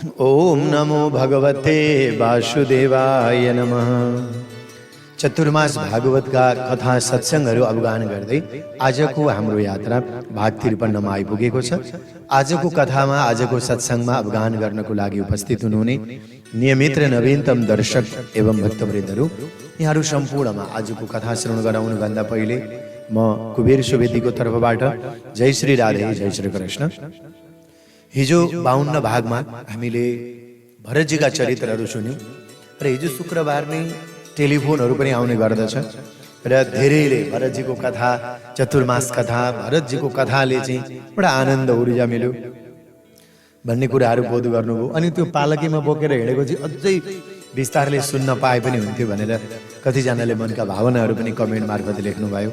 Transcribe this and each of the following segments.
ओम नमो भगवते वासुदेवाय नमः। चतुर्मास भागवतका कथा सत्सङ्गहरू अवगान गर्दै आजको हाम्रो यात्रा भाग 53 मा आइपुगेको छ। आजको कथामा आजको सत्सङ्गमा अवगान गर्नको लागि उपस्थित हुनुहुने नियमित र नवीनतम दर्शक एवं भक्तवृन्दहरू, यहाँहरू सम्पूर्णमा आजको कथा श्रवण गराउनुभन्दा पहिले म कुबेर सुवेदीको तर्फबाट जय श्री राधे, जय श्री कृष्ण। हिजो 52 भागमा हामीले भरतजीका चरित्रहरू सुन्यौं र हिजो शुक्रबार नै टेलिफोनहरू पनि आउने गर्दछ र धेरैले भरतजीको कथा, चतुर्मास कथा, भरतजीको कथाले चाहिँ बडा आनन्द ऊर्जा मिल्यो भन्ने कुराहरू बोध गर्नुभयो। अनि त्यो पालकीमा बोकेर हिँडेको चाहिँ अझै विस्तारले सुन्न पाए पनि हुन्थ्यो भनेर कतिजनाले मनका भावनाहरू पनि कमेन्ट मार्फत लेख्नुभयो।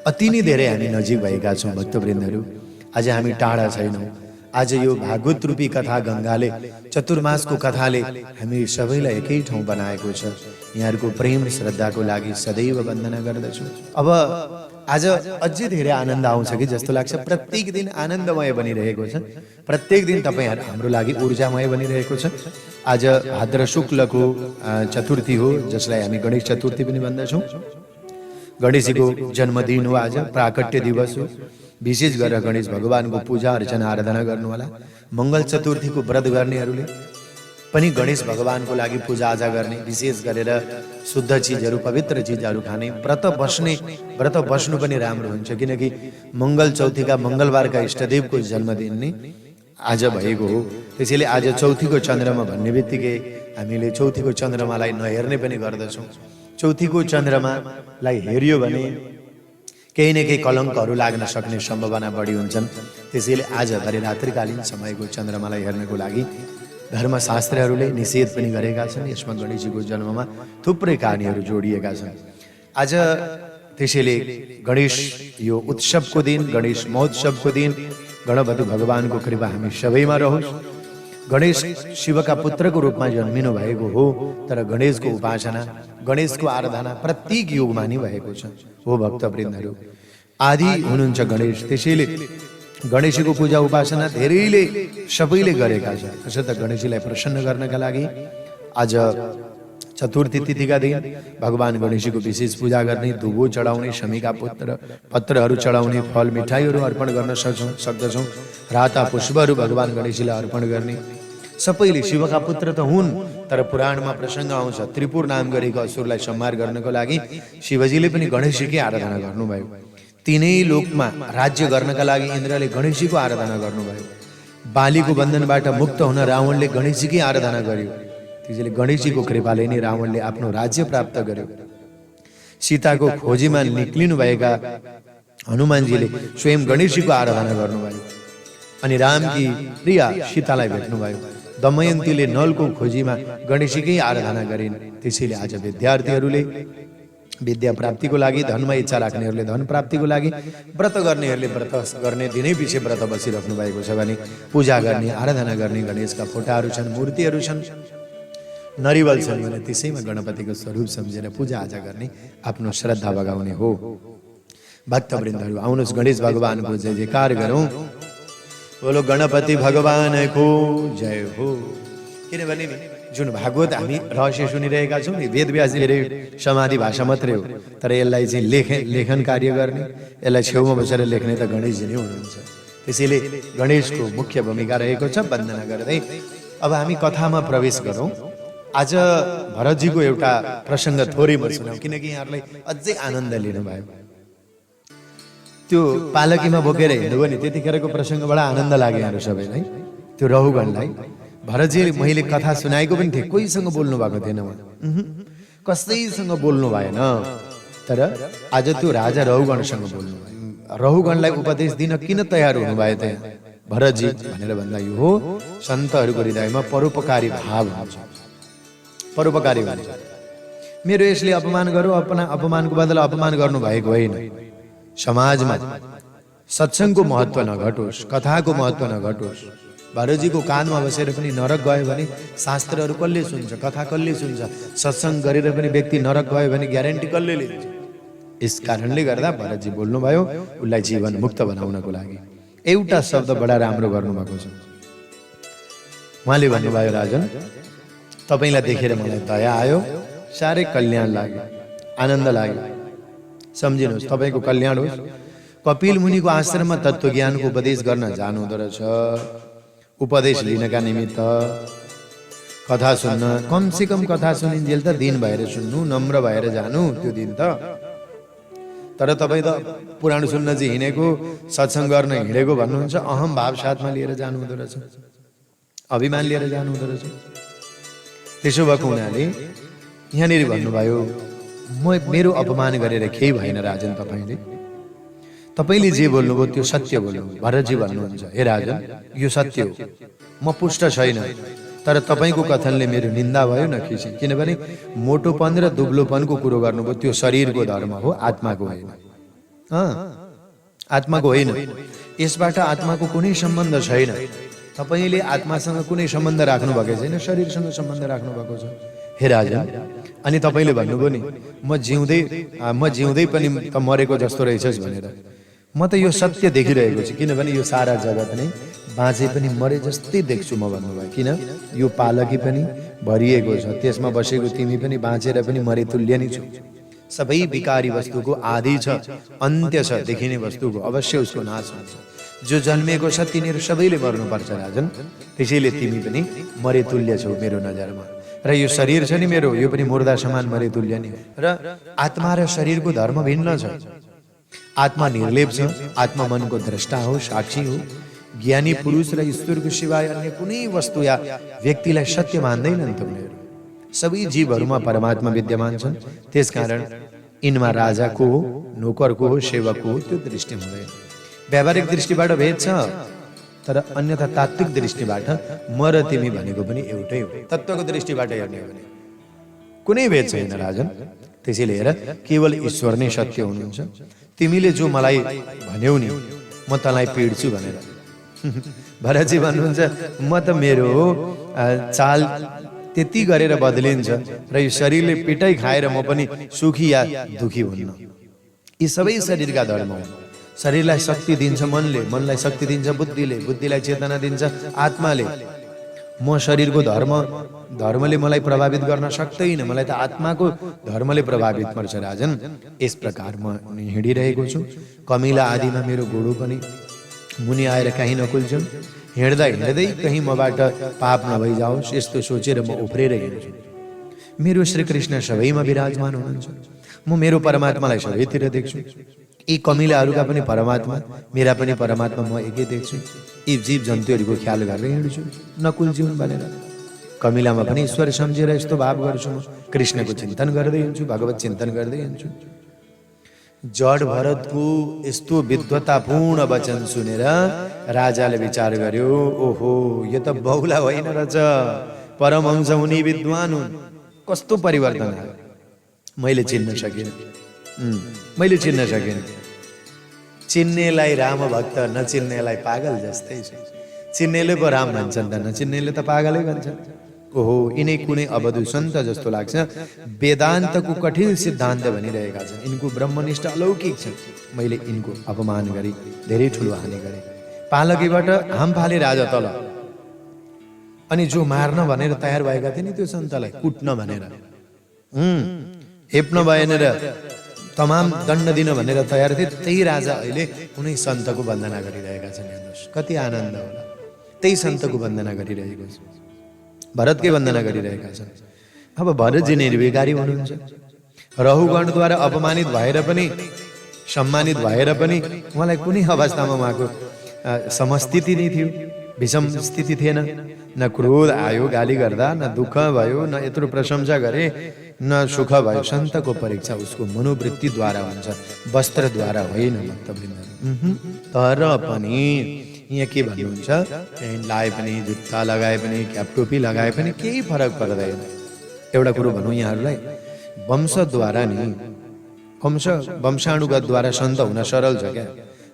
अति नै धेरै हामी नजिक भएका छौँ भक्तवृन्दहरू, आज हामी टाढा छैनौँ। आज यो भागवत रूपी कथा गंगाले, चतुर्मासको कथाले हामी सबैलाई एकै ठाउँ बनाएको छ। यहाँहरूको प्रेम श्रद्धाको लागि सदैव वन्दना गर्दछु। अब आज अझै धेरै आनन्द आउँछ कि जस्तो लाग्छ। प्रत्येक दिन आनन्दमय बनिरहेको छ, प्रत्येक दिन तपाईहरु हाम्रो लागि ऊर्जामय बनिरहेको छ। आज भाद्र शुक्लको चतुर्थी हो, जसलाई हामी गणेश चतुर्थी पनि भन्दछौँ। गणेशजीको जन्मदिन हो, आज प्राकट्य दिवस हो। विशेष गरेर गणेश भगवानको पूजा अर्चना आराधना गर्नु होला। मंगल चतुर्थीको व्रत गर्नेहरूले पनि गणेश भगवानको लागि पूजा आजा गर्ने, विशेष गरेर शुद्ध चीजहरू, पवित्र चीजहरू खाने, व्रत बस्नु पनि राम्रो हुन्छ। किनकि मंगल चौथीका मंगलबारका इष्टदेवको जन्मदिन नै आज भएको हो। त्यसैले आज चौथीको चन्द्रमा भन्ने बित्तिकै हामीले चौथीको चन्द्रमालाई नहेर्ने पनि गर्दछौँ। चौथीको चन्द्रमालाई हेरियो भने केही न केही कलङ्कहरू लाग्न सक्ने सम्भावना बढी हुन्छन्। त्यसैले आज भरे रात्रिकालीन समयको चन्द्रमालाई हेर्नको लागि धर्मशास्त्रहरूले निषेध पनि गरेका छन्। यसमा गणेशजीको जन्ममा थुप्रै कहानीहरू जोडिएका छन्। आज त्यसैले गणेश यो उत्सवको दिन, गणेश महोत्सवको दिन, गणपति भगवानको कृपा हामी सबैमा रहोस्। गणेश शिवका पुत्रको रूपमा जन्मिनु भएको हो, तर गणेशको उपासना, गणेशको आराधना प्रत्येक युगमा नै भएको छ हो भक्तवृन्दहरू। आदि हुनुहुन्छ गणेश। त्यसैले गणेशको पूजा उपासना धेरैले सबैले गरेका छन्। त्यसर्थ गणेशजीलाई प्रसन्न गर्नका लागि आज चतुर्थी तिथिका दिन भगवान गणेशजीको विशेष पूजा गर्ने, दुबो चढाउने, शमीका पत्रहरू चढाउने, फल मिठाईहरू अर्पण गर्न सक्दछौँ। राता पुष्पहरू भगवान गणेशजीलाई अर्पण गर्ने। सबैले शिवका पुत्र त हुन्, तर पुराणमा प्रसङ्ग आउँछ त्रिपुर नाम गरेको असुरलाई संहार गर्नको लागि शिवजीले पनि गणेशजीकै आराधना गर्नुभयो। तीनै लोकमा राज्य गर्नका लागि इन्द्रले गणेशजीको आराधना गर्नुभयो। बालीको बन्धनबाट मुक्त हुन रावणले गणेशजीकै आराधना गर्यो। त्यसैले गणेशजीको कृपाले नै रावणले आफ्नो राज्य प्राप्त गर्यो। सीताको खोजीमा निक्लिनुभएका हनुमानजीले स्वयं गणेशजीको आराधना गर्नुभयो। अनि रामकी प्रिया सीतालाई भेट्नुभयो। दमयन्तीले नलको खोजीमा गणेशजीकै आराधना गरिन्। त्यसैले आज विद्यार्थीहरूले विद्या प्राप्तिको लागि, धनमा इच्छा राख्नेहरूले धन प्राप्तिको लागि, व्रत गर्नेहरूले व्रत गर्ने, दिनै पछि व्रत बसिराख्नु भएको छ भने पूजा गर्ने, आराधना गर्ने, गणेशका फोटाहरू छन्, मूर्तिहरू छन्, नरिवल छन् भने त्यसैमा गणपतिको स्वरूप सम्झेर पूजा आजा गर्ने, आफ्नो श्रद्धा बगाउने हो। भक्तवृन्दहरू, आउनुहोस् गणेश भगवानको जय जयकार गरौँ। बोलो गणपति भगवानको जय हो। किनभने जुन भागवत हामी रहस्य सुनिरहेका छौँ नि, वेदव्यासले समाधि भाषा मात्रै हो, तर यसलाई चाहिँ लेखन कार्य गर्ने, यसलाई छेउमा बसेर लेख्ने त गणेशजी नै हुनुहुन्छ। त्यसैले गणेशको मुख्य भूमिका रहेको छ। वन्दना गर्दै अब हामी कथामा प्रवेश गरौँ। आज भरतजीको एउटा प्रसङ्ग थोरै म सुनाउँ, किनकि यहाँहरूलाई अझै आनन्द लिनुभयो। त्यो पालकीमा बोकेर हिँड्नुभयो नि, त्यतिखेरको प्रसङ्ग बडा आनन्द लाग्यो यहाँहरू सबैलाई। त्यो रहुगणलाई भरतजी मैले कथा सुनाएको पनि थिएँ, कोहीसँग बोल्नु भएको थिएन, कसैसँग बोल्नु भएन। तर आज त्यो राजा रहुगणसँग बोल्नुभयो। रहुगणलाई उपदेश दिन किन तयार हुनुभयो त भरतजी भनेर भन्दा यो हो, सन्तहरूको हृदयमा परोपकारी भाव हुन्छ। परोपकारी भन्छ मेरो यसले अपमान गर्यो, अपमानको बदला अपमान गर्नु भएको होइन। समाजमा सत्सङ्गको महत्त्व नघटोस्, कथाको महत्त्व नघटोस्। भरतजीको कानमा बसेर पनि नरक गयो भने शास्त्रहरू कसले सुन्छ, कथा कसले सुन्छ? सत्सङ्ग गरेर पनि व्यक्ति नरक गयो भने ग्यारेन्टी कसले लिन्छ? यस कारणले गर्दा भरतजी बोल्नुभयो उसलाई जीवन मुक्त बनाउनको लागि। एउटा शब्द बडा राम्रो गर्नुभएको छ, उहाँले भन्नुभयो राजन तपाईलाई देखेर मलाई दया आयो, साह्रै कल्याण लाग्यो, आनन्द लाग्यो। सम्झिनुहोस् तपाईको कल्याण होस्। कपिल मुनिको आश्रममा तत्त्वज्ञानको उपदेश गर्न जानुहुँदो रहेछ। उपदेश लिनका निमित्त कथा सुन्न, कमसे कम कथा सुनिन्जेल त दिन भएर सुन्नु, नम्र भएर जानु त्यो दिन त। तर तपाईँ त पुराण सुन्न चाहिँ हिँडेको, सत्सङ्ग गर्न हिँडेको भन्नुहुन्छ, अहम भाव साथमा लिएर जानुहुँदो रहेछ, अभिमान लिएर जानुहुँदो रहेछ। त्यसो भएको हुनाले यहाँनिर भन्नुभयो मेरो अपमान गरेर केही भएन राजन, तपाईँले जे बोल्नुभयो त्यो सत्य बोल्नुभयो। भरतजी भन्नुहुन्छ हे राजन यो सत्य हो, म पुष्ट छैन, तर तपाईँको कथनले मेरो निन्दा भयो न खिसी। किनभने मोटोपन र दुब्लोपनको कुरो गर्नुभयो, त्यो शरीरको धर्म हो, आत्माको होइन। आत्माको होइन, यसबाट आत्माको कुनै सम्बन्ध छैन। तपाईँले आत्मासँग कुनै सम्बन्ध राख्नु भएको छैन, शरीरसँग सम्बन्ध राख्नु भएको छ हे राजन। अनि तपाईँले भन्नुभयो नि म जिउँदै पनि त मरेको जस्तो रहेछस् भनेर। म त यो सत्य देखिरहेको छु, किनभने यो सारा जगत नै बाँचे पनि मरे जस्तै देख्छु म भन्नुभयो। किन? यो पालकी पनि भरिएको छ, त्यसमा बसेको तिमी पनि बाँचेर पनि मरे तुल्य नै छु। सबै विकारी वस्तुको आदि छ, अन्त्य छ, देखिने वस्तुको अवश्य उसको नाश हुन्छ। जो जन्मेको छ तिनीहरू सबैले मर्नुपर्छ राजन, त्यसैले तिमी पनि मरे तुल्य छौ मेरो नजरमा। र यो शरीर छ नि मेरो, यो पनि मुर्दा समान मरे तुल्य नै। र आत्मा र शरीरको धर्म भिन्न छ। आत्मा निर्लेप छ, आत्मा मनको द्रष्टा हो, साक्षी हो। ज्ञानी पुरुष र ईश्वरको सिवाय अन्य कुनै वस्तु या व्यक्तिलाई सत्य मान्दैनन् त उनीहरू। सबै जीवहरूमा परमात्मा विद्यमान छन्। त्यसकारण यिनमा राजा को हो, नोकर को हो, सेवक को हो त्यो दृष्टि हुँदैन। व्यावहारिक दृष्टिबाट भेद छ, तर अन्यथा तात्विक दृष्टिबाट म र तिमी भनेको पनि एउटै हो। तत्त्वको दृष्टिबाट हेर्ने हो भने कुनै भेद छैन राजन। त्यसैले हेर केवल ईश्वर नै सत्य हुनुहुन्छ। तिमीले जो मलाई भन्यौ नि म तँलाई पिड्छु भनेर, भरतजी भन्नुहुन्छ म त मेरो चाल त्यति गरेर बदलिन्छ र यो शरीरले पिटाइ खाएर म पनि सुखी या दुखी हुन्न। यी सबै शरीरका धर्म हुन्। शरीरलाई शक्ति दिन्छ मनले, मनलाई शक्ति दिन्छ बुद्धिले, बुद्धिलाई चेतना दिन्छ आत्माले। म शरीरको धर्मले मलाई प्रभावित गर्न सक्दैन, मलाई त आत्माको धर्मले प्रभावित पर्छ राजन। यस प्रकार म हिँडिरहेको छु। कमिला आदिमा मेरो गोडो पनि मुनि आएर कहीँ नकुल्छन्। हिँड्दा हिँड्दै कहीँ मबाट पाप नभइजाओस् यस्तो सोचेर म उफ्रेर हिँड्छु। मेरो श्रीकृष्ण सबैमा विराजमान हुनुहुन्छ। म मेरो परमात्मालाई सबैतिर देख्छु। यी कमिलाहरूका पनि परमात्मा, मेरा पनि परमात्मा म एकै देख्छु। यी जीव जन्तुहरूको ख्याल गरेर हिँड्छु, नकुल जीवन भनेर। कमिलामा पनि ईश्वर सम्झेर यस्तो भाव गर्छु। म कृष्णको चिन्तन गर्दै हिँड्छु, भगवत चिन्तन गर्दै हिँड्छु। जड भरतको यस्तो विद्वतापूर्ण वचन सुनेर राजाले विचार गर्यो, ओहो यो त बहुला होइन रहेछ, परमहंस हुने विद्वान हुन्। कस्तो परिवर्तन आयो, मैले चिन्न सकिनँ। चिन्नेलाई राम भक्त, नचिन्नेलाई पागल जस्तै छ। चिन्नेले पो राम भन्छन् त, नचिन्नेले त पागलै भन्छन्। ओहो यिनै कुनै अवधु सन्त जस्तो लाग्छ। वेदान्तको कठिन सिद्धान्त भनिरहेका छन्, यिनको ब्रह्मनिष्ठ अलौकिक छ। मैले यिनको अपमान गरी धेरै ठुलो हानि गरेँ। पालकीबाट हाम फाले राजा तल, अनि जो मार्न भनेर तयार भएका थिए नि त्यो सन्तलाई कुट्न भनेर, हेप्न भनेर, तमाम दण्ड दिन भनेर तयार थिए, त्यही राजा अहिले कुनै सन्तको वन्दना गरिरहेका छन्। हेर्नुहोस् कति आनन्द होला। त्यही सन्तको वन्दना गरिरहेको छ, भरतकै वन्दना गरिरहेका छन्। अब भरतजी निर्विकारी हुनुहुन्छ। रहुगणद्वारा अपमानित भएर पनि, सम्मानित भएर पनि उहाँलाई कुनै अवस्थामा उहाँको समस्थिति नै थियो, विषम स्थिति थिएन। न क्रोध आयो गाली गर्दा, न दुःख भयो, न यत्रो प्रशंसा गरे, न सुख भयो। सन्तको परीक्षा उसको मनोवृत्तिद्वारा हुन्छ, वस्त्रद्वारा होइन। तर पनि यहाँ के भन्नुहुन्छ, पेन्ट लगाए पनि, जुत्ता लगाए पनि, क्याप टोपी लगाए पनि केही फरक पर्दैन। एउटा कुरो भनौँ यहाँहरूलाई, वंशद्वारा नि वंशाणुगतद्वारा सन्त हुन सरल छ क्या।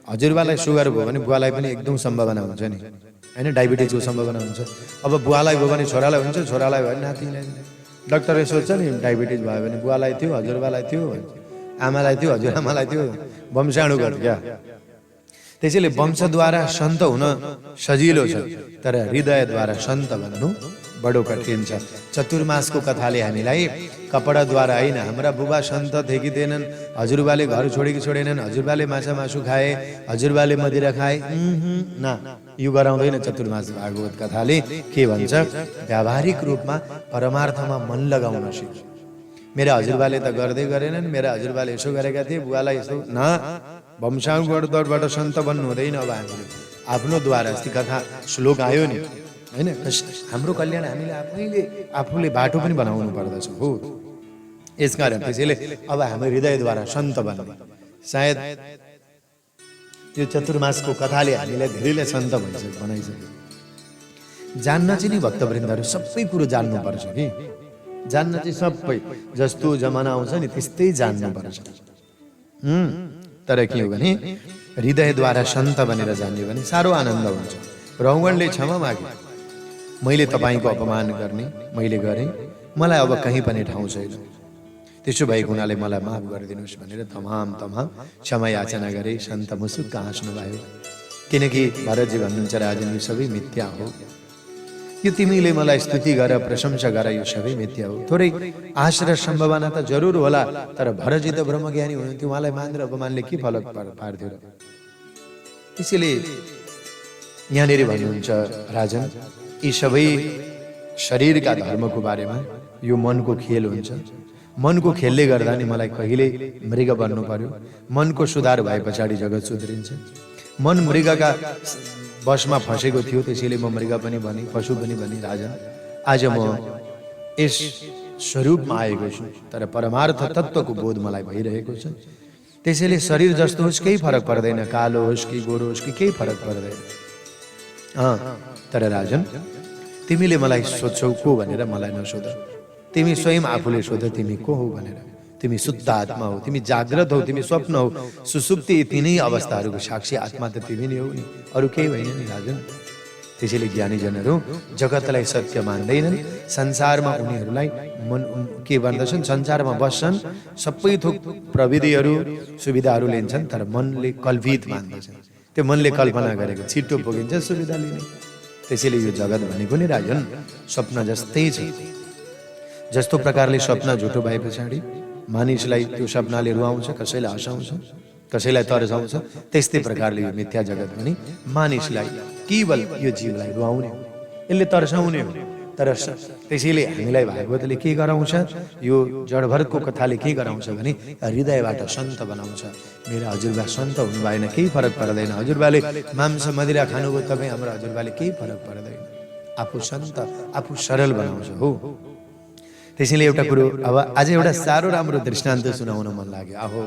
हजुरबालाई सुगर भयो भने बुवालाई पनि एकदम सम्भावना हुन्छ नि, होइन? डायबिटिजको सम्भावना हुन्छ। अब बुवालाई भयो भने छोरालाई हुन्छ, छोरालाई भयो भने नातिलाई। डक्टरले सोध्छ नि डायबिटिज भयो भने बुवालाई थियो, हजुरबालाई थियो, आमालाई थियो, हजुरआमालाई थियो, वंशाणुगत क्या। त्यसैले वंशद्वारा सन्त हुन सजिलो छ, तर हृदयद्वारा सन्त बन्नु बडो कठिन छ। चतुर्मासको कथाले हामीलाई कपडाद्वारा होइन, हाम्रा बुबा सन्त थिए कि थिएनन्, हजुरबाले घर छोडे कि छोडेनन्, हजुरबाले माछा मासु खाए, हजुरबाले मदिरा खाए, न, यो गराउँदैन। चतुर्मास भागवत कथाले के भन्छ, व्यावहारिक रूपमा परमार्थमा मन लगाउन सिक। मेरा हजुरबाले त गर्दै गरेनन्, मेरा हजुरबाले यसो गरेका थिए, बुवालाई यसो न, वंशावळबाट सन्त बन्नु हुँदैन। अब हामीले आफ्नो द्वारा अस्ति कथा श्लोक आयो नि हैन, हाम्रो कल्याण हामीले आफूले बाटो पनि बनाउनु पर्दछ हो। यसकारण त्यसैले अब हामी हृदयद्वारा सन्त बन्ने, सायद यो चतुर्मासको कथाले हामीलाई धेरैले सन्त बनाइसक्यो। जान्न चाहिँ नि भक्तवृन्दहरू सबै कुरो जान्नुपर्छ कि, जान्न चाहिँ सबै, जस्तो जमाना आउँछ नि त्यस्तै जान्नुपर्छ। तर के हो भने हृदयद्वारा सन्त बनेर जान्यो भने साह्रो आनन्द हुन्छ। रौगणले क्षमा मागे, मैले तपाईँको अपमान गर्ने मैले गरेँ, मलाई अब कहीँ पनि ठाउँ छैन, त्यसो भएको हुनाले मलाई माफ गरिदिनुहोस् भनेर तमाम क्षमा याचना गरे। सन्त मुसुक्क हाँस्नुभयो, किनकि भरतजी भन्नुहुन्छ, राजन यो सबै मिथ्या हो, यो तिमीले मलाई स्तुति गर, प्रशंसा गर, यो सबै मिथ्या हो। थोरै आश र सम्भावना त जरुर होला, तर भरतजी त ब्रह्मज्ञानी हुनुहुन्थ्यो, उहाँलाई मान र अपमानले के फरक पार्थ्यो र। त्यसैले यहाँनिर भन्नुहुन्छ, राजन यी सबै शरीरका धर्मको बारेमा यो मनको खेल हुन्छ। मनको खेलले गर्दा नि मलाई कहिले मृग बन्नु पर्यो। मनको सुधार भए पछाडि जगत सुध्रिन्छ। मन मृगका बसमा फसेको थियो, त्यसैले म मृग पनि बने, पशु पनि बने। राजा आज म यस स्वरूपमा आएको छु, तर परमार्थ तत्त्वको बोध मलाई भइरहेको छ। त्यसैले शरीर जस्तो होस् केही फरक पर्दैन, कालो होस् कि गोरो होस् कि केही फरक पर्दैन। तर राजन तिमीले मलाई सोध्छौ को भनेर मलाई नसोध, तिमी स्वयं आफूले सोध तिमी को हौ भनेर। तिमी शुद्ध आत्मा हो, तिमी जाग्रत हौ, तिमी स्वप्न हौ, सुसुप्ति तिनै अवस्थाहरूको साक्षी आत्मा त तिमी नै हौ नि, अरू केही होइन नि राजन। त्यसैले ज्ञानीजनहरू जगतलाई सत्य मान्दैनन्, संसारमा उनीहरूलाई के भन्दछन्, संसारमा बस्छन्, सबै थोक प्रविधिहरू सुविधाहरू लिन्छन्, तर मनले कल्पित मान्दछन्। त्यो मनले कल्पना गरेको छिटो पुगिन्छ सुविधा लिने। त्यसैले यो जगत भनेको नि राजन स्वप्न जस्तै छ। जस्तो प्रकारले स्वप्न झुटो भए पछाडि मानिसलाई त्यो सपनाले रुवाउँछ, कसैलाई हँसाउँछ, कसैलाई तर्साउँछ, त्यस्तै प्रकारले यो मिथ्या जगत पनि मानिसलाई, केवल यो जीवलाई रुवाउने, यसले तर्साउने हो। तर त्यसैले हामीलाई भागवतले के गराउँछ, यो जडभरतको कथाले के गराउँछ भने हृदयबाट सन्त बनाउँछ। मेरा हजुरबा सन्त हुनु भएन, केही फरक पर्दैन। हजुरबाले मांस मदिरा खानुभयो, तपाईँ हाम्रो हजुरबाले केही फरक पर्दैन। आफू सन्त, आफू सरल बनाउँछ हो। त्यसैले एउटा कुरो, अब आज एउटा साह्रो राम्रो दृष्टान्त सुनाउन मन लाग्यो। आहो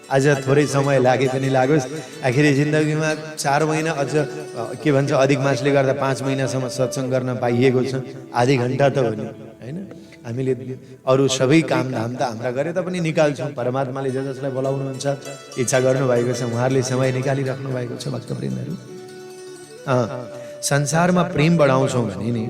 आज थोरै समय लागे पनि लागोस्, आखिरी जिन्दगीमा 4 महिना अझ के भन्छ अधिक मासले गर्दा 5 महिनासम्म सत्सङ्ग गर्न पाइएको छ। आधी घन्टा त हो नि हैन। हामीले अरू सबै कामधाम त हाम्रा गरे तापनि निकाल्छौँ। परमात्माले जसलाई बोलाउनुहुन्छ, इच्छा गर्नुभएको छ, उहाँहरूले समय निकालिराख्नु भएको छ। भक्तवृन्दहरू संसारमा प्रेम बढाउँछौँ भने नि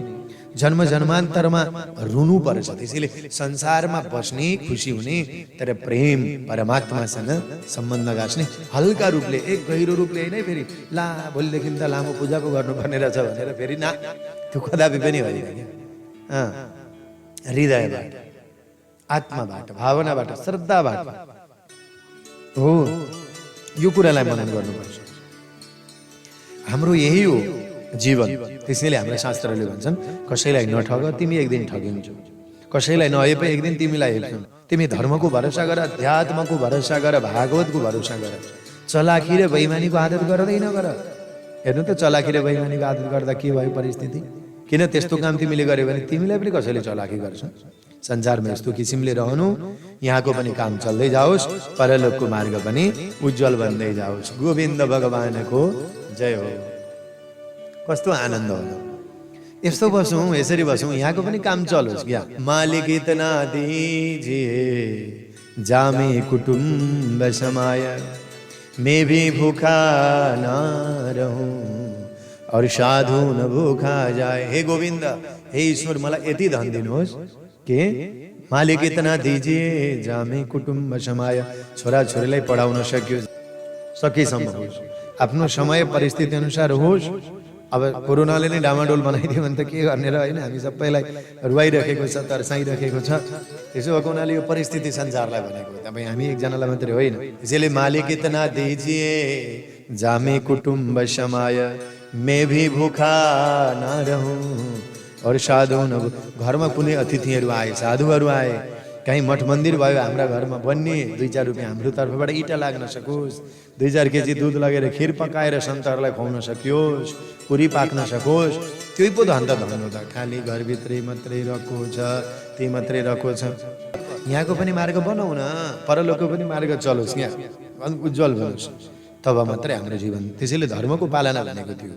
जन्म जन्मान्तरमा रुनु पर्छ। त्यसैले संसारमा बस्ने, खुसी हुने, तर प्रेम परमात्मासँग सम्बन्ध गाँच्ने हल्का रूपले, एक गहिरो रूपले होइन फेरि ला भोलिदेखि त लामो पूजा पो गर्नुपर्ने रहेछ भनेर फेरि ना, त्यो कदापि पनि होइन। हृदयबाट, आत्माबाट, भावनाबाट, श्रद्धाबाट हो यो कुरालाई मनन गर्नुपर्छ। हाम्रो यही हो जीवन। त्यसैले हाम्रा शास्त्रहरूले भन्छन्, कसैलाई नठग, तिमी एक दिन ठगिन्छौ। कसैलाई नहेपे एक दिन तिमीलाई हेप्छौ। तिमी धर्मको भरोसा गर, अध्यात्मको भरोसा गर, भागवतको भरोसा गर। चलाखी र बेइमानीको आदत गर्दै नगर। हेर्नु त, चलाखी र बेइमानीको आदत गर्दा के भयो परिस्थिति? किन त्यस्तो काम तिमीले गर्यो भने तिमीलाई पनि कसैले चलाखी गर्छ। संसारमा यस्तो किसिमले रहनु, यहाँको पनि काम चल्दै जाओस्, परलोकको मार्ग पनि उज्जवल बन्दै जाओस्। गोविन्द भगवानको जय हो। कस्तो आनन्द हो। यस्तो बसौँ, यसरी बसौँ, यहाँको पनि काम चलोस् क्या। मालिक इतना दीजिए जामे कुटुम्ब समाय, मैं भी भूखा ना रहूं और साधु न भूखा जाए। हे गोविन्द, हे ईश्वर, मलाई यति धन दिनुहोस् के मालिक इतना दीजिए जामे कुटुम्ब समाय, छोरा छोरीलाई पढाउन सकेसम्म होस्, आफ्नो समय परिस्थिति अनुसार होस्। अब कोरोनाले नै डामाडोल बनाइदियो भने त के गर्ने र होइन, हामी सबैलाई रुवाइरहेको छ, तर्साइरहेको छ। त्यसो भएको हुनाले यो परिस्थिति संसारलाई भनेको हो, तपाईँ हामी एकजनालाई मात्रै होइन। त्यसैले मालिक इतना दीजिए जामे कुटुम्ब समाय, मैं भी भूखा ना रहूं। और साधु घरमा कुनै अतिथिहरू आए, साधुहरू आए, कहीँ मठ मन्दिर भयो हाम्रा घरमा बन्ने, 2-4 रुपियाँ हाम्रो तर्फबाट इँटा लाग्न सकोस्, 2-4 केजी दुध लगेर खिर पकाएर सन्तहरूलाई खुवाउन सकियोस्, पुरी पाक्न सकोस्, त्यही पो धन त धन हो त। खाली घरभित्रै मात्रै रहेको छ, त्यही मात्रै रहेको छ। यहाँको पनि मार्ग बनाऊ न, परलोकको पनि मार्ग चलोस्, यहाँ उज्जवल बनोस्, तब मात्रै हाम्रो जीवन। त्यसैले धर्मको पालना भनेको थियो।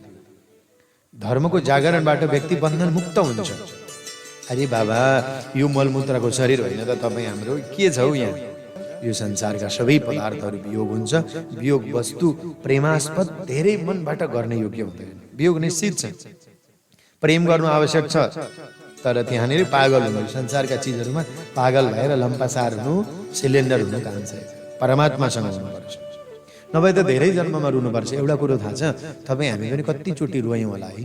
धर्मको जागरणबाट व्यक्ति बन्धन मुक्त हुन्छ। अरे बाबा, यो मलमूत्रको शरीर होइन त तपाईँ हाम्रो, के छ हौ यहाँ? यो संसारका सबै पदार्थहरू वियोग हुन्छ। वियोग वस्तु प्रेमास्पद, धेरै मनबाट गर्ने योग्य हुँदैन। वियोग निश्चित छ, प्रेम गर्नु आवश्यक छ, तर त्यहाँनिर पागल हुनु, संसारका चिजहरूमा पागल भएर लम्पासार हुनु, सिलिन्डर हुनु काम छैन। परमात्मासँग हुनुपर्छ, नभए त धेरै जन्ममा रुनुपर्छ। एउटा कुरो थाहा छ, तपाईँ हामी पनि कतिचोटि रोयौँ होला है,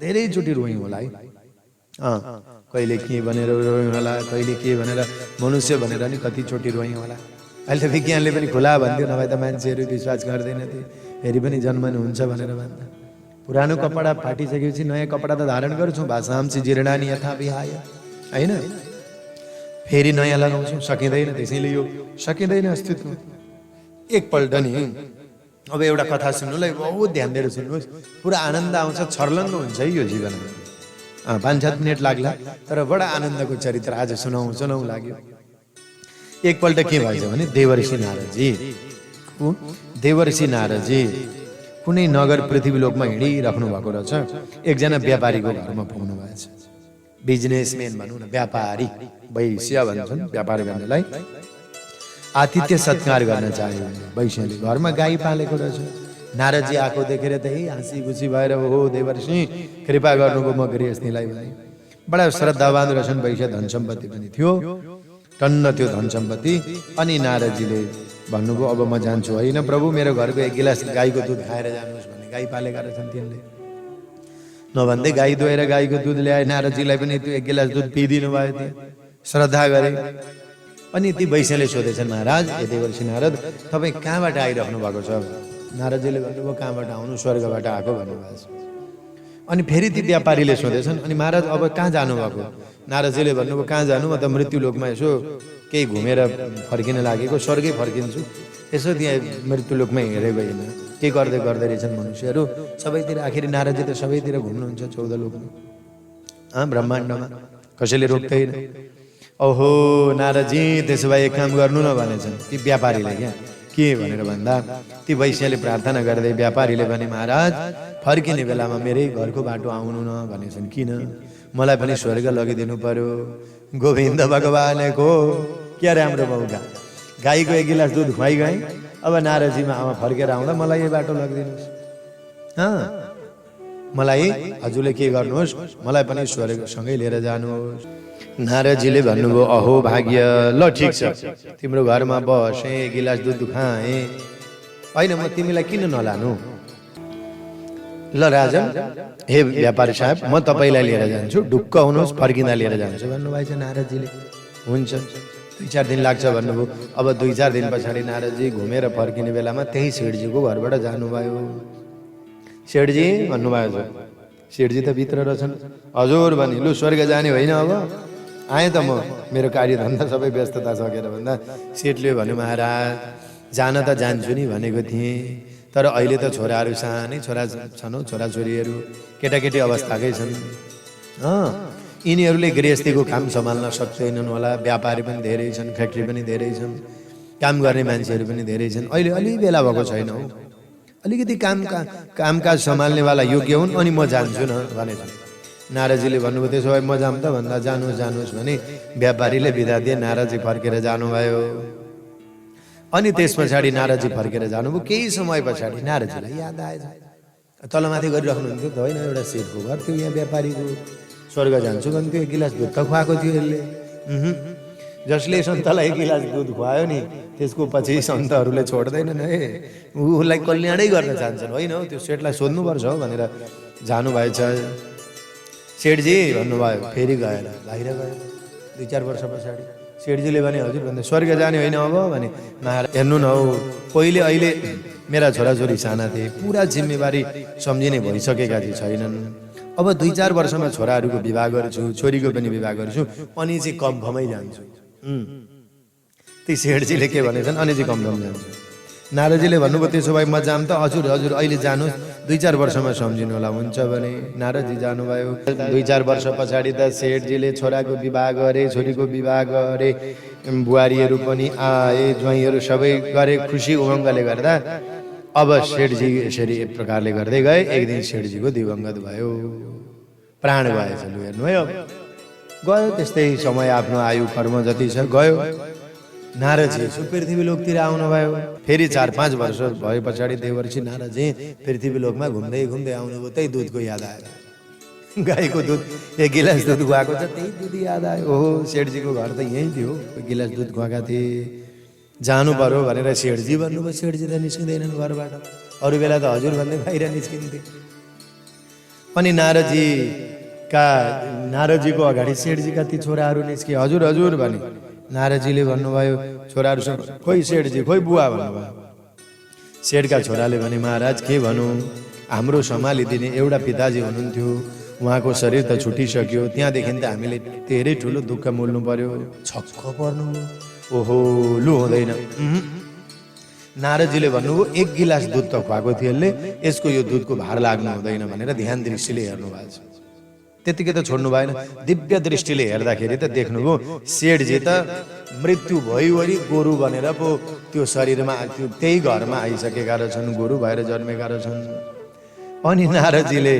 धेरैचोटि रोयौँ होला है। कहिले के भनेर रोयौँ होला, कहिले के भनेर मनुष्य भनेर नि कतिचोटि रोयौँ होला। अहिले त विज्ञानले पनि खुला भन्थ्यो, नभए त मान्छेहरू विश्वास गर्दैन थियो। फेरि पनि जन्मनु हुन्छ भनेर भन्दा, पुरानो कपडा फाटिसकेपछि नयाँ कपडा त धारण गर्छौँ, भाषांसी जीर्णानि यथा विहाय, होइन? फेरि नयाँ लगाउँछौँ, सकिँदैन। त्यसैले यो सकिँदैन अस्तित्व। एकपल्ट नि अब एउटा कथा सुन्नुलाई बहुत ध्यान दिएर सुन्नुहोस्, पुरा आनन्द आउँछ, छर्लङ्ग हुन्छ है यो जीवनमा। 5-7 मिनट लाग्ला, तर बडा आनन्दको चरित्र आज सुनाउँ लाग्यो। एकपल्ट के भएछ भने देवर्षि नारदजी कुनै नगर पृथ्वीलोकमा हिँडिराख्नु भएको रहेछ। एकजना व्यापारीको घरमा पुग्नु भएछ। बिजनेसम्यान भनौँ न, व्यापारी, वैश्य भन्छन् व्यापार गर्नेलाई। आतिथ्य सत्कार गर्न चाह्यो वैश्यले। घरमा गाई पालेको रहेछ। नारदजी आएको देखेर त हाँसी खुसी भएर, हो देवर्षि कृपा गर्नुभयो म गृहस्थीलाई भने। बडा श्रद्धावान रहेछन् वैश्य, धन सम्पत्ति पनि थियो, टन्न थियो धन सम्पत्ति। अनि नारदजीले भन्नुभयो अब म जान्छु। होइन प्रभु, मेरो घरको 1 गिलास गाईको दुध खाएर जानुहोस् भने। गाई पालेका रहेछन् तिनले। नभन्दै गाई दुहेर गाईको दुध ल्याए। नारदजीलाई पनि त्यो 1 गिलास दुध पिइदिनु भयो, त्यो श्रद्धा गरे। अनि ती वैश्यले सोधेछन्, महाराज ए देवर्षि नारद, तपाईँ कहाँबाट आइराख्नु भएको छ? नारदजीले भन्नुभयो कहाँबाट आउनु, स्वर्गबाट आएको भन्नुभएको छ। अनि फेरि ती व्यापारीले सोधेछन्, अनि महाराज अब कहाँ जानुभएको? नारदजीले भन्नुभयो कहाँ जानु, म त मृत्युलोकमा यसो केही घुमेर फर्किन लागेको, स्वर्गै फर्किन्छु। यसो त्यहाँ मृत्युलोकमा हेरेको होइन, के गर्दै रहेछन् मनुष्यहरू सबैतिर। आखिर नारदजी त सबैतिर घुम्नुहुन्छ, 14 लोकमा, ब्रह्माण्डमा, कसैले रोक्दैन। ओहो नारदजी, त्यसो भए एक काम गर्नु न भनेछन् ती व्यापारीले। क्या के भनेर भन्दा, ती वैश्यले प्रार्थना गर्दै व्यापारीले भने, महाराज फर्किने बेलामा मेरै घरको बाटो आउनु न भनेछन्। किन? मलाई पनि स्वर्ग लगिदिनु पर्यो। गोविन्द भगवानको क्या राम्रो मौका, गाईको 1 गिलास दुध खुवाइ गएँ, अब नारदजीमा आमा फर्केर आउँदा मलाई यो बाटो लगिदिनुहोस्। मलाई हजुरले के गर्नुहोस्, मलाई पनि स्वर्गसँगै लिएर जानुहोस्। नारदजीले भन्नुभयो अहो भाग्य, ल ठिक छ, तिम्रो घरमा बसेँ, 1 गिलास दुध खाएँ, होइन म तिमीलाई किन नलानु? ल राजन, हे व्यापारी साहब, म तपाईँलाई लिएर जान्छु, ढुक्क हुनुहोस्, फर्किँदा लिएर जान्छु भन्नुभएछ नारदजीले। हुन्छ, 2-4 दिन लाग्छ भन्नुभयो। अब 2-4 दिन पछाडि नारदजी घुमेर फर्किने बेलामा त्यही सेठजीको घरबाट जानुभयो। सेठजी भन्नुभयो, सेठजी त भित्र रहेछन्। हजुर भने, लु स्वर्ग जाने होइन, अब आएँ त म, मेरो कार्यधन्दा सबै व्यस्तता सकेर भन्दा सेठले भन्यो, महाराज जान त जान्छु नि भनेको थिएँ, तर अहिले त छोराहरू सानै छोरा छन्, छोराछोरीहरू केटाकेटी अवस्थाकै छन्। यिनीहरूले गृहस्थीको काम सम्हाल्न सक्दैनन् होला। व्यापारी पनि धेरै छन्, फ्याक्ट्री पनि धेरै छन्, काम गर्ने मान्छेहरू पनि धेरै छन्। अहिले अलि बेला भएको छैन हौ, अलिकति कामकाज सम्हाल्नेवाला योग्य हुन्, अनि म जान्छु न भनेछन्। नारदजीले भन्नुभयो त्यसो भए म जाऊँ त भन्दा, जानुहोस् भने व्यापारीले बिदा दिए। नारदजी फर्केर जानुभयो। अनि त्यस पछाडि नारदजी फर्केर जानुभयो। केही समय पछाडि नारदजीलाई याद आएछ, तलमाथि गरिराख्नुहुन्थ्यो त होइन, एउटा सेठको घर थियो यहाँ व्यापारीको, स्वर्ग जान्छु भन्थ्यो, 1 गिलास दुध त खुवाएको थियो यसले। जसले सन्तलाई 1 गिलास दुध खुवायो नि त्यसको पछि सन्तहरूले छोड्दैनन् है, उसलाई कल्याणै गर्न चाहन्छन् होइन हो। त्यो सेठलाई सोध्नुपर्छ हो भनेर जानुभएछ। सेठजी भन्नुभयो, फेरि गएर बाहिर गयो 2-4 वर्ष पछाडि। सेठजीले भने हजुर भन्दा स्वर्ग जाने होइन अब भने। महाराज हेर्नु न हौ, पहिले अहिले मेरा छोराछोरी साना थिए, पुरा जिम्मेवारी सम्झिने भइसकेका चाहिँ छैनन्। अब 2-4 वर्षमा छोराहरूको विवाह गर्छु, छोरीको पनि विवाह गर्छु, अनि चाहिँ कम्फमै जान्छु। त्यही सेठजीले के भनेछन्, अनि चाहिँ कम्फम जान्छु। नारदजीले भन्नुभयो त्यसो भए म जाम त। हजुर हजुर अहिले जानुहोस्, 2-4 वर्षमा सम्झिनु होला हुन्छ भने। नारदजी जानुभयो। 2-4 वर्ष पछाडि त सेठजीले छोराको विवाह गरे, छोरीको विवाह गरे, बुहारीहरू पनि आए, ज्वाइँहरू सबै गरे, खुसी उमङ्गले गर्दा अब सेठजी यसरी एक प्रकारले गर्दै गए। एक दिन सेठजीको दिवंगत भयो, प्राण गएछ। लु हेर्नु है, गयो त्यस्तै समय, आफ्नो आयु कर्म जति छ गयो। नारदजी पृथ्वी लोकतिर आउनुभयो। फेरि 4-5 वर्ष भए पछाडि देवर्षि नारदजी पृथ्वी लोकमा घुम्दै घुम्दै आउनुभयो। त्यही दुधको याद आयो, गाईको दुध 1 गिलास दुध खुवाएको छ, त्यही दुध याद आयो। ओहो सेठजीको घर त यहीँ थियो, 1 गिलास दुध खुवाएका थिए, जानु पर्यो भनेर सेठजी भन्नुभयो। सेठजी त निस्किँदैनन् घरबाट, अरू बेला त हजुर भन्दै बाहिर निस्किन्थे। अनि नारदजीको अगाडि सेठजीका ती छोराहरू निस्के। हजुर हजुर भने। नारदजीले भन्नुभयो छोराहरूसँग, खोइ सेठजी, खोइ बुवा भन्नुभयो। सेठका छोराले भने महाराज के भनौँ, हाम्रो सम्हालिदिने एउटा पिताजी हुनुहुन्थ्यो, उहाँको शरीर त छुटिसक्यो, त्यहाँदेखि त हामीले धेरै ठुलो दुःख मोल्नु पर्यो। छक्क पर्नु, ओहो लु हुँदैन। नारदजीले भन्नुभयो 1 गिलास दुध त खुवाएको थियो यसले, यसको यो दुधको भार लाग्नु हुँदैन भनेर ध्यान दृष्टिले हेर्नु भएको छ। त्यतिकै त छोड्नु भएन, दिव्य दृष्टिले हेर्दाखेरि त देख्नुभयो सेठजी त मृत्यु भइवरी गोरु बनेर पो त्यो शरीरमा, त्यो त्यही घरमा आइसकेका रहेछन्, गोरु भएर जन्मेका रहेछन्। अनि नारदजीले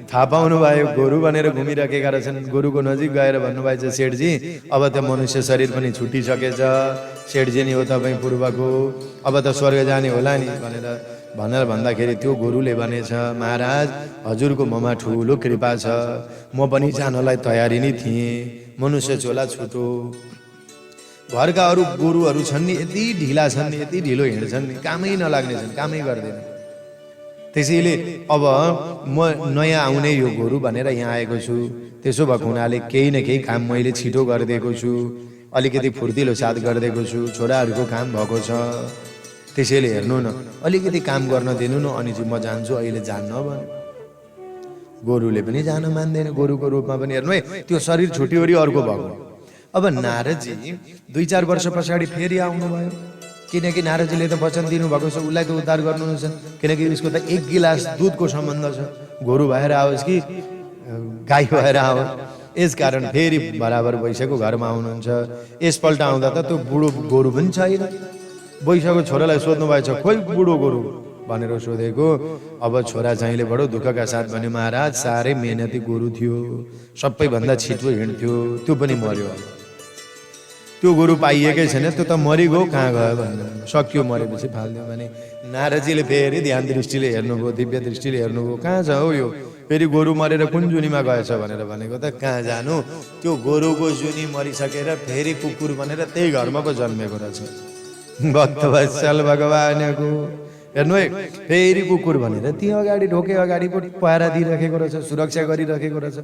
थाहा पाउनु भयो गोरु बनेर घुमिरहेका रहेछन्। गोरुको नजिक गएर भन्नुभएछ, सेठजी अब त मनुष्य शरीर पनि छुटिसकेछ, सेठजी नि हो तपाईँ पूर्वको, अब त स्वर्ग जाने होला नि भनेर भन्दाखेरि त्यो गोरुले भनेछ, महाराज हजुरको ममा ठुलो कृपा छ, म पनि जानलाई तयारी नै थिएँ, मनुष्य चोला छुटो। घरका अरू गोरुहरू छन् नि यति ढिला छन् नि, यति ढिलो हिँड्छन् नि, कामै नलाग्ने छन्, कामै गर्दैन। त्यसैले अब म नयाँ आउने यो गोरु भनेर यहाँ आएको छु। त्यसो भएको हुनाले केही न केही काम मैले छिटो गरिदिएको छु, अलिकति फुर्तिलो साथ गरिदिएको छु, छोराहरूको काम भएको छ। त्यसैले हेर्नु न, अलिकति काम गर्न दिनु न, अनि चाहिँ म जान्छु, अहिले जान्न भने। गोरुले पनि जान मान्दैन, गोरुको रूपमा पनि हेर्नु है, त्यो शरीर छुटिवरी अर्को भएको। अब नारदजी 2-4 वर्ष पछाडि फेरि आउनुभयो, किनकि नारदजीले त वचन दिनुभएको छ उसलाई त उद्धार गर्नुहुन्छ, किनकि उसको त 1 गिलास दुधको सम्बन्ध छ, गोरु भएर आओस् कि गाई भएर आओस्। यसकारण फेरि बराबर वैशाको घरमा आउनुहुन्छ। यसपल्ट आउँदा त त्यो बुढो गोरु पनि छैन। वैशाको छोरालाई सोध्नु भएछ, खोइ बुढो गोरु भनेर सोधेको। अब छोरा चाहिँले बडो दुःखका साथ भन्यो, महाराज साह्रै मेहनती गोरु थियो, सबैभन्दा छिटो हिँड्थ्यो, त्यो पनि मर्यो। त्यो गोरु पाइएकै छैन, त्यो त मरिगयो, कहाँ गयो भन्नु, सक्यो, मरेपछि फाल्दियो भने। नारदजीले फेरि ध्यान दृष्टिले हेर्नुभयो, दिव्य दृष्टिले हेर्नुभयो, कहाँ छ हौ यो, फेरि गोरु मरेर कुन जुनीमा गएछ भनेर भनेको त कहाँ जानु, त्यो गोरुको जुनी मरिसकेर फेरि कुकुर बनेर त्यही घरमा पो जन्मेको रहेछ। भक्तवत्सल भगवानको हेर्नु है, फेरि कुकुर भनेर त्यही अगाडि ढोके अगाडि पो पहरा दिइराखेको रहेछ, सुरक्षा गरिराखेको रहेछ।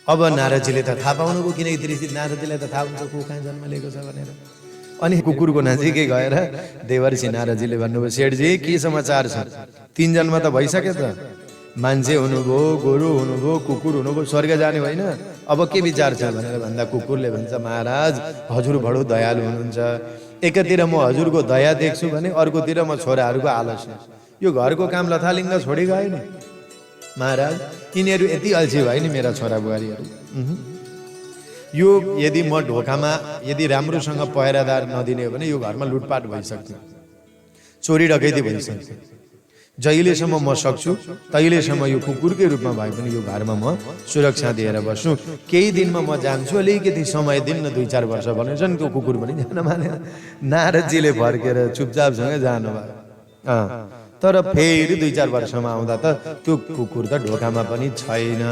अब नारदजीले त थाहा पाउनुभयो, किनकि नारदजीलाई त थाहा हुन्छ को कहाँ जन्म लिएको छ भनेर। अनि कुकुरको नजिकै गएर देवर्षि नारदजीले भन्नुभयो, सेठजी के समाचार छ, 3 जन्म त भइसक्यो त, मान्छे हुनुभयो, गोरु हुनुभयो, कुकुर हुनुभयो, स्वर्ग जाने होइन, अब के विचार छ भनेर भन्दा कुकुरले भन्छ, महाराज हजुर बडो दयालु हुनुहुन्छ, एकातिर म हजुरको दया देख्छु भने अर्कोतिर म छोराहरूको आलस्य, यो घरको काम लथालिङ्ग छोडी गए नि महाराज, यिनीहरू यति अल्छी भयो नि मेरा छोरा बुहारीहरू। यो यदि म ढोकामा यदि राम्रोसँग पहरादार नदिने हो भने यो घरमा लुटपाट भइसक्छ, चोरी डकैती भइसक्छ। जहिलेसम्म म सक्छु तहिलेसम्म यो कुकुरकै रूपमा भए पनि यो घरमा म सुरक्षा दिएर बस्छु। केही दिनमा म जान्छु, अलिकति समय दिन न 2-4 वर्ष भनेछन्। त्यो कुकुर पनि जान मानेन। नारदजीले फर्केर चुपचापसँग जानुभयो। तर फेरि 2-4 वर्षमा आउँदा त त्यो कुकुर त ढोकामा पनि छैन।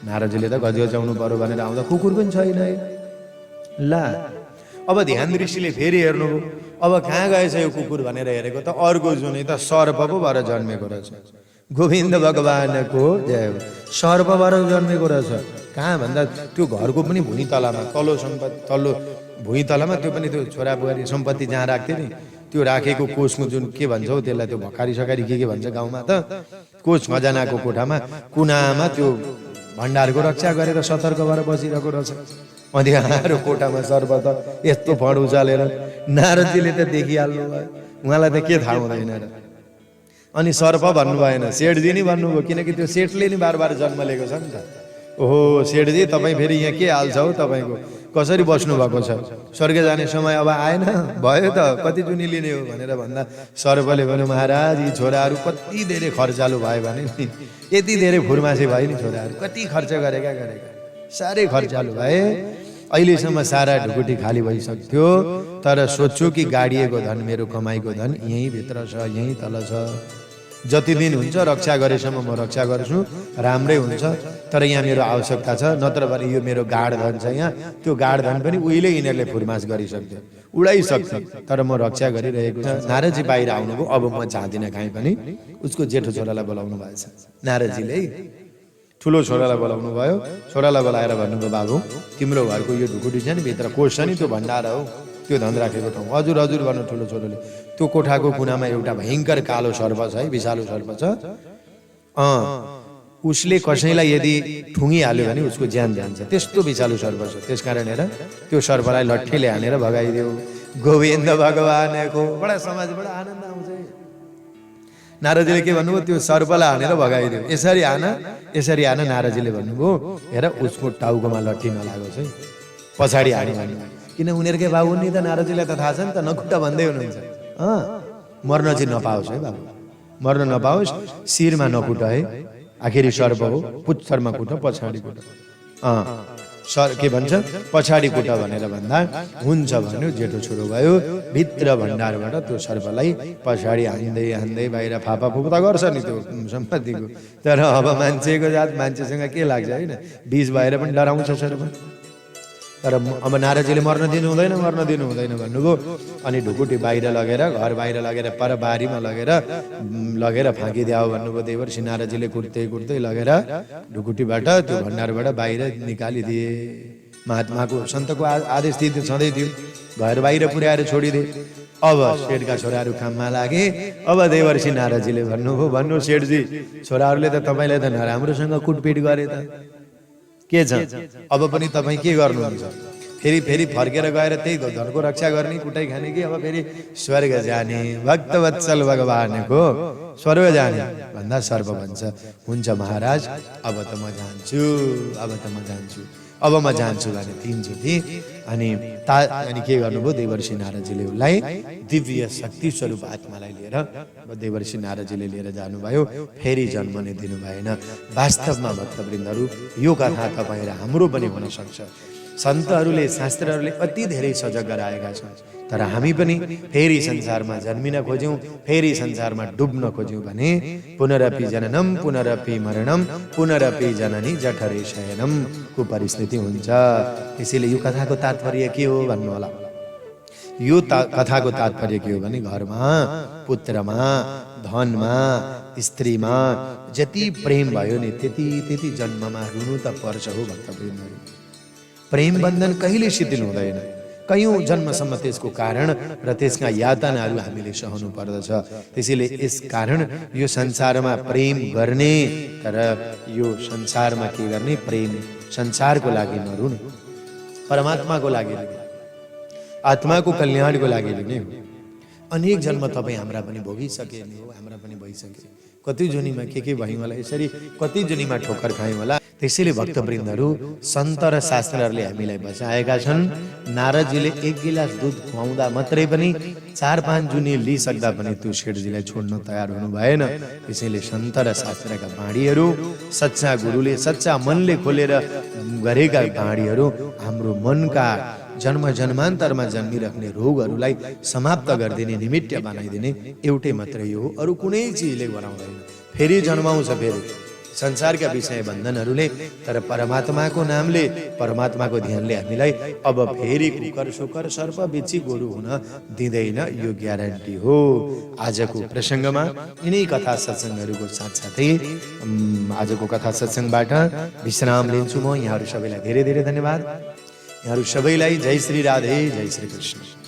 नारदजीले त गजगजाउनु पर्यो भनेर आउँदा कुकुर पनि छैन। ला अब ध्यान दृष्टिले फेरि हेर्नुभयो, अब कहाँ गएछ यो कुकुर भनेर हेरेको त अर्को जुनै त सर्प पो भएर जन्मेको रहेछ। गोविन्द भगवानको जय हो। सर्प भएर जन्मेको रहेछ। कहाँ भन्दा त्यो घरको पनि भुइँ तलामा, तल्लो भुइँ तलामा, त्यो पनि त्यो छोरा बुहारी सम्पत्ति जहाँ राख्थ्यो नि, त्यो राखेको कोषको जुन के भन्छ हौ त्यसलाई, त्यो भकारी सकारी के भन्छ गाउँमा त, कोष खजानाको कोठामा कुनामा त्यो भण्डारको रक्षा गरेर सतर्क भएर बसिरहेको रहेछ। अँध्यारो कोठामा सर्प त यस्तो फड उचालेर नारदजीले त देखिहाल्नु भयो, उहाँलाई त के थाहा हुँदैन र। अनि सर्प भन्नु भएन, सेठजी नि भन्नुभयो, किनकि त्यो सेठले नि बार बार जन्म लिएको छ नि त। ओहो सेठजी तपाईँ फेरि यहाँ के हाल छ हौ, तपाईँको कसरी बस्नु भएको छ, स्वर्ग जाने समय अब आएन, भयो त कति जुनी लिने हो भनेर भन्दा सर्पले भन्यो, महाराज यी छोराहरू कति धेरै खर्चालु भयो भने नि, यति धेरै फुर्मासे भयो नि छोराहरू, कति खर्च गरेका साह्रै खर्चालु भए। अहिलेसम्म सारा ढुकुटी खाली भइसक्थ्यो, तर सोध्छु कि गाडिएको धन, मेरो कमाइको धन यहीँ भित्र छ, यहीँ तल छ। जति दिन हुन्छ रक्षा गरेसम्म म रक्षा गर्छु, राम्रै हुन्छ। तर यहाँ मेरो आवश्यकता छ, नत्र भने यो मेरो गाड धन छ यहाँ, त्यो गाड धन पनि उहिले यिनीहरूले फुर्मास गरिसक्थ्यो, उडाइसक्थ्यो, तर म रक्षा गरिरहेको छु। नारदजी बाहिर आउनुभयो, अब म जाँदिनँ कहीँ पनि। उसको जेठो छोरालाई बोलाउनु भएछ नारदजीले, ठुलो छोरालाई बोलाउनु भयो। छोरालाई बोलाएर भन्नुभयो, बाबु तिम्रो घरको यो ढुकुटी छ नि, भित्र कोष छ नि, त्यो भण्डार हो, त्यो धन राखेको ठाउँ। हजुर हजुर भन्नु ठुलो छोरोले। त्यो कोठाको कुनामा एउटा भयङ्कर कालो सर्प छ है, विषालु सर्प छ। उसले कसैलाई यदि ठुङ्गिहाल्यो भने उसको ज्यान जान्छ, त्यस्तो विषालु सर्प छ। त्यसकारण हेर त्यो सर्पलाई लट्ठीले हानेर भगाइदेऊ। गोविन्द भगवानको बडा समाजबाट आनन्द आउँछ। नारदजीले के भन्नुभयो, त्यो सर्पलाई हानेर भगाइदियो, यसरी हान। नारदजीले भन्नुभयो, हेर उसको टाउकोमा लट्ठी नलागोस् है, पछाडि हाने भने, किन उनीहरूकै बाबु नि त, नारदजीलाई त थाहा छ नि त, नखुट्टा भन्दै हुनुहुन्छ। मर्न चाहिँ नपाओस् है बाबु, मर्न नपाओस्, शिरमा नकुट है, आखिरी सर्प हो, पुच्छरमा कुट, पछाडि कुट। के भन्छ, पछाडि कुट भनेर भन्दा हुन्छ भन्यो। जेठो छोरो भयो, भित्र भण्डारबाट त्यो सर्पलाई पछाडि हान्दै बाहिर फापा फुप त गर्छ नि त्यो सम्पत्तिको। तर अब मान्छेको जात, मान्छेसँग के लाग्छ होइन, बिच भएर पनि डराउँछ सर्प। तर अब नारदजीले मर्न दिनु हुँदैन भन्नुभयो। अनि ढुकुटी बाहिर लगेर, घर बाहिर लगेर, पर बारीमा लगेर फाँकिदियो भन्नुभयो। देवर्षि नारदजीले कुर्दै लगेर ढुकुटीबाट, त्यो भण्डारबाट बाहिर निकालिदिए। महात्माको सन्तको आदेश थियो, सधैँ थियो, घर बाहिर पुर्याएर छोडिदिए। अब सेठका छोराहरू काममा लागे। अब देवर्षि नारदजीले भन्नु सेठजी, छोराहरूले त तपाईँलाई त नराम्रोसँग कुटपिट गरे त, के छ अब पनि तपाईँ के गर्नुहुन्छ? फेरि फर्केर गएर त्यही धनको रक्षा गर्ने, कुटाइ खाने कि अब फेरि स्वर्ग जाने? भक्तवत्सल भगवानको स्वर्ग जाने भन्दा सर्प भन्छ, हुन्छ महाराज अब त म जान्छु भने तीनचोटि। अनि के गर्नुभयो, देवर्षि नारदजीले उसलाई दिव्य शक्ति स्वरूप आत्मालाई लिएर देवर्षि नारदजीले लिएर जानुभयो। फेरि जन्म नै दिनु भएन। वास्तवमा भक्तवृन्दहरू, यो कथा तपाईँ र हाम्रो पनि हुन सक्छ। सन्तहरूले, शास्त्रहरूले अति धेरै सजग गराएका छन्, तर हामी पनि फेरि संसारमा जन्मिन खोज्यौँ, फेरि संसारमा डुब्न खोज्यौँ भने पुनरपि जननम पुनरपि मरणम पुनरपि जननी जठरे शयनम को परिस्थिति हुन्छ। त्यसैले यो कथाको तात्पर्य के हो भन्नु होला। यो कथाको तात्पर्य के हो भने, घरमा, पुत्रमा, धनमा, स्त्रीमा जति प्रेम भयो नि त्यति जन्ममा रुनु त पर्छ हो भक्तवृन्दहरू। प्रेम बन्धन कहिले शिथिल हुँदैन, कयौं जन्मसम्म त्यसको कारण र त्यसका यातनाहरू हामीले सहनु पर्दछ। त्यसैले यस कारण यो संसारमा प्रेम गर्ने, तर यो संसारमा के गर्ने, प्रेम संसारको लागि नरुने, परमात्माको लागि, आत्माको कल्याणको लागि लिने हो। अनेक जन्म तपाईँ हाम्रा पनि भोगिसके नि हो, हाम्रा पनि भइसके, कति जुनीमा के भयौँ होला, यसरी कति जुनीमा ठोक्कर खायौँ होला। त्यसैले भक्तवृन्दहरू, सन्त र शास्त्रहरूले हामीलाई बचाएका छन्। नारदजीले एक गिलास दुध खुवाउँदा मात्रै पनि 4-5 जुनी लिइसक्दा पनि त्यो सेठजीलाई छोड्न तयार हुनु भएन। त्यसैले सन्त र शास्त्रका बाणीहरू, सच्चा गुरुले सच्चा मनले खोलेर गरेका बाणीहरू हाम्रो मनका जन्म जन्मान्तरमा जन्मिराख्ने रोगहरूलाई समाप्त गरिदिने, निमित्त बनाइदिने एउटै मात्रै हो, अरू कुनै चिजले बनाउँदैन। फेरि जन्माउँछ, फेरि संसारका विषय बन्धनहरूले, तर परमात्माको नामले, परमात्माको ध्यानले हामीलाई अब फेरि कुकर सुकर सर्प बिच्छी गोरु हुन दिँदैन, यो ग्यारेन्टी हो। आजको प्रसङ्गमा यिनै कथा सत्सङ्गहरूको साथसाथै आजको कथा सत्सङ्गबाट विश्राम लिन्छु म। यहाँहरू सबैलाई धेरै धेरै धन्यवाद। यहाँहरू सबैलाई जय श्री राधे, जय श्री कृष्ण।